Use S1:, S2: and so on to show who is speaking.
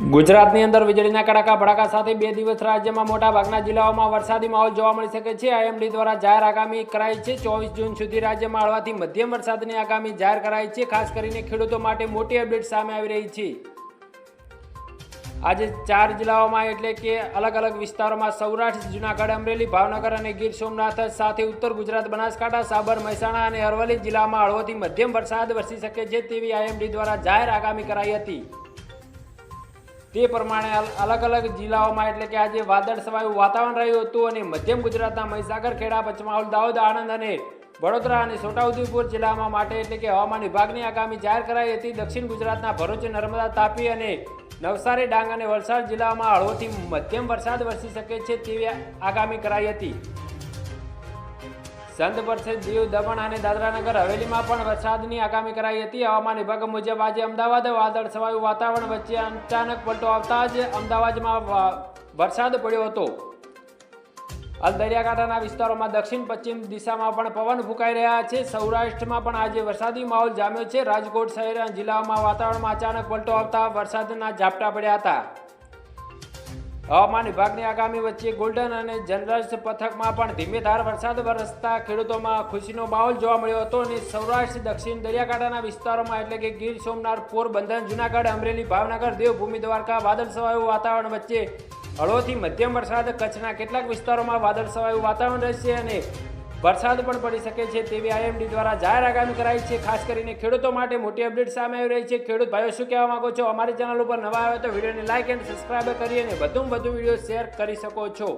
S1: ગુજરાતની અંદર વીજળીના કડાકા ભડાકા સાથે 2 દિવસ રાજ્યમાં મોટા ભાગના જિલ્લાઓમાં વરસાદી માહોલ જોવા મળી શકે છે। આઈએમડી દ્વારા જાહેર આગાહી કરાઈ છે। 24 જૂન સુધી રાજ્યમાં હળવાથી મધ્યમ વરસાદની આગાહી જાહેર કરાઈ છે। ખાસ કરીને ખેડૂતો માટે મોટી અપડેટ સામે આવી રહી છે। આજે 4 જિલ્લાઓમાં એટલે કે અલગ અલગ વિસ્તારોમાં સૌરાષ્ટ્ર, જૂનાગઢ, અમરેલી, ભાવનગર અને ગીર સોમનાથ સાથે ઉત્તર ગુજરાત, બનાસકાંઠા, સાબર, મહેસાણા અને અરવલ્લી જિલ્લામાં હળવોથી મધ્યમ વરસાદ વરસી શકે છે તેવી આઈએમડી દ્વારા જાહેર આગાહી કરાઈ હતી। તે પ્રમાણે અલગ અલગ જિલ્લાઓમાં એટલે કે આજે વાદળ છવાયું વાતાવરણ રહ્યું હતું અને મધ્યમ ગુજરાતના મહીસાગર, ખેડા, પંચમહાલ, દાહોદ, આણંદ અને વડોદરા અને છોટાઉદેપુર જિલ્લામાં માટે એટલે કે હવામાન વિભાગની આગાહી જાહેર કરાઈ હતી। દક્ષિણ ગુજરાતના ભરૂચ, નર્મદા, તાપી અને નવસારી, ડાંગ અને વલસાડ જિલ્લામાં હળવોથી મધ્યમ વરસાદ વરસી શકે છે તેવી આગાહી કરાઈ હતી। સંત પરસે, દીવ, દમણ અને દાદરાનગર હવેલીમાં પણ વરસાદની આગાહી કરાઈ હતી। હવામાન વિભાગ મુજબ આજે અમદાવાદ વાદળ છવાયું વાતાવરણ વચ્ચે અચાનક પલટો આવતા જ અમદાવાદમાં વરસાદ પડ્યો હતો। હાલ દરિયાકાંઠાના વિસ્તારોમાં દક્ષિણ પશ્ચિમ દિશામાં પણ પવન ફૂંકાઈ રહ્યા છે। સૌરાષ્ટ્રમાં પણ આજે વરસાદી માહોલ જામ્યો છે। રાજકોટ શહેર અને જિલ્લામાં વાતાવરણમાં અચાનક પલટો આવતા વરસાદના ઝાપટા પડ્યા હતા। હવામાન વિભાગની આગાહી વચ્ચે ગોલ્ડન અને જનરલ્સ પથકમાં પણ ધીમે ધાર વરસાદ વરસતા ખેડૂતોમાં ખુશીનો માહોલ જોવા મળ્યો હતો અને સૌરાષ્ટ્ર, દક્ષિણ દરિયાકાંઠાના વિસ્તારોમાં એટલે કે ગીર સોમનાથ, પોરબંદર, જૂનાગઢ, અમરેલી, ભાવનગર, દેવભૂમિ, દ્વારકા વાદળ છવાયું વાતાવરણ વચ્ચે હળવોથી મધ્યમ વરસાદ, કચ્છના કેટલાક વિસ્તારોમાં વાદળ છવાયું વાતાવરણ રહેશે અને વરસાદ પણ પડી શકે છે તેવી આઈએમડી દ્વારા જાહેર આગાહી કરાઈ છે। ખાસ કરીને ખેડૂતો માટે મોટી અપડેટ સામે આવી રહી છે। ખેડૂત ભાઈઓ શું કહેવા માંગો છો? અમારી ચેનલ ઉપર નવા આવ્યો તો વિડીયોને લાઇક એન્ડ સબસ્ક્રાઇબ કરી અને વધુમાં વધુ વિડીયો શેર કરી શકો છો।